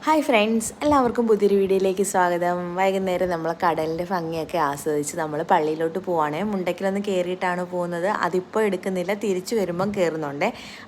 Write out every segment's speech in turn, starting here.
Hi friends, എല്ലാവർക്കും പുതിയൊരു വീഡിയോയിലേക്ക് സ്വാഗതം. വൈകുന്നേരം നമ്മൾ കടലിൻ്റെ ഭംഗിയൊക്കെ ആസ്വദിച്ച് നമ്മൾ പള്ളിയിലോട്ട് പോവുകയാണ്. മുണ്ടയ്ക്കിലൊന്ന് കയറിയിട്ടാണ് പോകുന്നത്. അതിപ്പോൾ എടുക്കുന്നില്ല, തിരിച്ചു വരുമ്പം കയറുന്നുണ്ട്.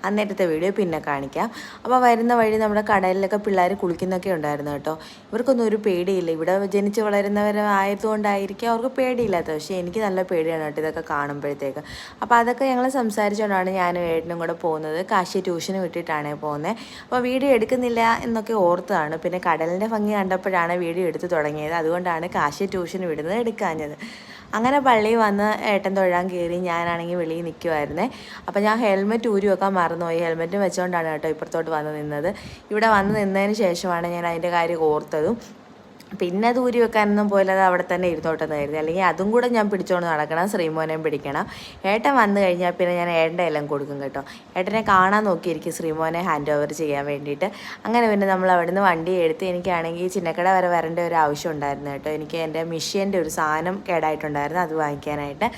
അന്നേരത്തെ വീഡിയോ പിന്നെ കാണിക്കാം. അപ്പോൾ വരുന്ന വഴി നമ്മുടെ കടലിലൊക്കെ പിള്ളേർ കുളിക്കുന്നൊക്കെ ഉണ്ടായിരുന്നു കേട്ടോ. ഇവർക്കൊന്നും ഒരു പേടിയില്ല. ഇവിടെ ജനിച്ച് വളരുന്നവരായതുകൊണ്ടായിരിക്കും അവർക്ക് പേടിയില്ലാത്തത്. പക്ഷേ എനിക്ക് നല്ല പേടിയാണ് കേട്ടോ ഇതൊക്കെ കാണുമ്പോഴത്തേക്ക്. അപ്പോൾ അതൊക്കെ ഞങ്ങൾ സംസാരിച്ചുകൊണ്ടാണ് ഞാനും ഏട്ടനും കൂടെ പോകുന്നത്. കാശി ട്യൂഷന് വിട്ടിട്ടാണ് പോകുന്നത്. അപ്പോൾ വീഡിയോ എടുക്കുന്നില്ല എന്നൊക്കെ ഓർത്താണ്. പിന്നെ കടലിൻ്റെ ഭംഗി കണ്ടപ്പോഴാണ് വീഡിയോ എടുത്ത് തുടങ്ങിയത്. അതുകൊണ്ടാണ് കാശി ട്യൂഷൻ വിടുന്നത് എടുക്കാഞ്ഞത്. അങ്ങനെ പള്ളിയിൽ വന്ന് ഏട്ടൻ തൊഴാൻ കയറി. ഞാനാണെങ്കിൽ വെളിയിൽ നിൽക്കുമായിരുന്നേ. അപ്പോൾ ഞാൻ ഹെൽമെറ്റ് ഊരി വെക്കാൻ മറന്നുപോയി. ഹെൽമെറ്റ് വെച്ചുകൊണ്ടാണ് കേട്ടോ ഇപ്പുറത്തോട്ട് വന്ന് നിന്നത്. ഇവിടെ വന്ന് നിന്നതിന് ശേഷമാണ് ഞാൻ അതിൻ്റെ കാര്യം ഓർത്തതും. പിന്നെ അത് ഊരി വെക്കാനൊന്നും പോയില്ല, അത് അവിടെ തന്നെ ഇരുന്നോട്ടെന്നായിരുന്നു. അല്ലെങ്കിൽ അതും കൂടെ ഞാൻ പിടിച്ചുകൊണ്ട് നടക്കണം, ശ്രീമോനെയും പിടിക്കണം. ഏട്ടൻ വന്നു കഴിഞ്ഞാൽ പിന്നെ ഞാൻ ഏട്ടൻ്റെ എല്ലാം കൊടുക്കും കേട്ടോ. ഏട്ടനെ കാണാൻ നോക്കിയിരിക്കും ശ്രീമോനെ ഹാൻഡ് ഓവർ ചെയ്യാൻ വേണ്ടിയിട്ട്. അങ്ങനെ പിന്നെ നമ്മൾ അവിടെ നിന്ന് വണ്ടി എടുത്ത്, എനിക്കാണെങ്കിൽ ചിന്നക്കട വരെ വരേണ്ട ഒരു ആവശ്യം ഉണ്ടായിരുന്നു കേട്ടോ. എനിക്ക് എൻ്റെ മിഷ്യൻ്റെ ഒരു സാധനം കേടായിട്ടുണ്ടായിരുന്നു, അത് വാങ്ങിക്കാനായിട്ട്.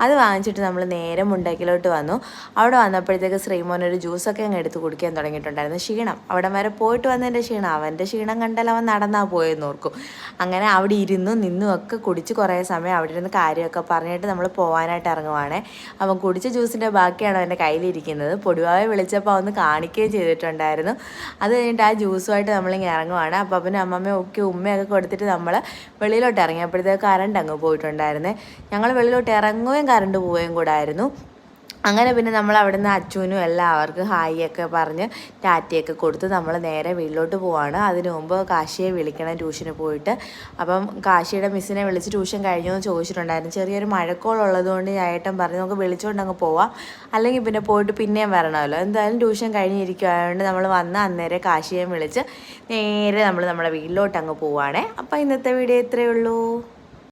അത് വാങ്ങിച്ചിട്ട് നമ്മൾ നേരെ മുണ്ടയ്ക്കിലോട്ട് വന്നു. അവിടെ വന്നപ്പോഴത്തേക്ക് ശ്രീമോനൊരു ജ്യൂസൊക്കെ അങ്ങ് എടുത്ത് കുടിക്കാൻ തുടങ്ങിയിട്ടുണ്ടായിരുന്നു. ക്ഷീണം, അവിടെ വരെ പോയിട്ട് വന്നതിൻ്റെ ക്ഷീണം, അവൻ്റെ ക്ഷീണം കണ്ടാൽ അവൻ നടന്നാൽ പോയെന്ന് ഓർക്കും. അങ്ങനെ അവിടെ നിന്നും ഒക്കെ കുടിച്ച് കുറേ സമയം അവിടെ ഇരുന്ന് കാര്യമൊക്കെ പറഞ്ഞിട്ട് നമ്മൾ പോകാനായിട്ട് ഇറങ്ങുവാണേ. അവൻ കുടിച്ച ജ്യൂസിൻ്റെ ബാക്കിയാണ് അവൻ്റെ കയ്യിലിരിക്കുന്നത്. പൊടിവായ വിളിച്ചപ്പോൾ ഒന്ന് കാണിക്കുകയും ചെയ്തിട്ടുണ്ടായിരുന്നു. അത് കഴിഞ്ഞിട്ട് ആ ജ്യൂസുമായിട്ട് നമ്മളിങ്ങനെ ഇറങ്ങുവാണ്. അപ്പോൾ അവനും അമ്മമ്മയും ഒക്കെ ഉമ്മയൊക്കെ കൊടുത്തിട്ട് നമ്മൾ വെളിയിലോട്ട് ഇറങ്ങിയപ്പോഴത്തേക്ക് കറണ്ട് അങ്ങ് പോയിട്ടുണ്ടായിരുന്നേ. ഞങ്ങൾ വെളിയിലോട്ട് ഇറങ്ങുകയും കറണ്ട് പോവുകയും കൂടെ ആയിരുന്നു. അങ്ങനെ പിന്നെ നമ്മൾ അവിടെ നിന്ന് അച്ഛനും എല്ലാവർക്കും ഹായ് ഒക്കെ പറഞ്ഞ് ടാറ്റയൊക്കെ കൊടുത്ത് നമ്മൾ നേരെ വീട്ടിലോട്ട് പോവാണ്. അതിനു മുമ്പ് കാശിയെ വിളിക്കണം ട്യൂഷന് പോയിട്ട്. അപ്പം കാശിയുടെ മിസ്സിനെ വിളിച്ച് ട്യൂഷൻ കഴിഞ്ഞോ എന്ന് ചോദിച്ചിട്ടുണ്ടായിരുന്നു. ചെറിയൊരു മഴക്കോളുള്ളതുകൊണ്ട് ഏട്ടൻ പറഞ്ഞു നമുക്ക് വിളിച്ചുകൊണ്ട് അങ്ങ് പോവാം, അല്ലെങ്കിൽ പിന്നെ പോയിട്ട് പിന്നെയും വരണമല്ലോ. എന്തായാലും ട്യൂഷൻ കഴിഞ്ഞിരിക്കുകയായതുകൊണ്ട് നമ്മൾ വന്ന് അന്നേരം കാശിയെ വിളിച്ച് നേരെ നമ്മൾ നമ്മുടെ വീട്ടിലോട്ട് അങ്ങ് പോവുകയാണേ. അപ്പോൾ ഇന്നത്തെ വീഡിയോ ഇത്രയേ ഉള്ളൂ.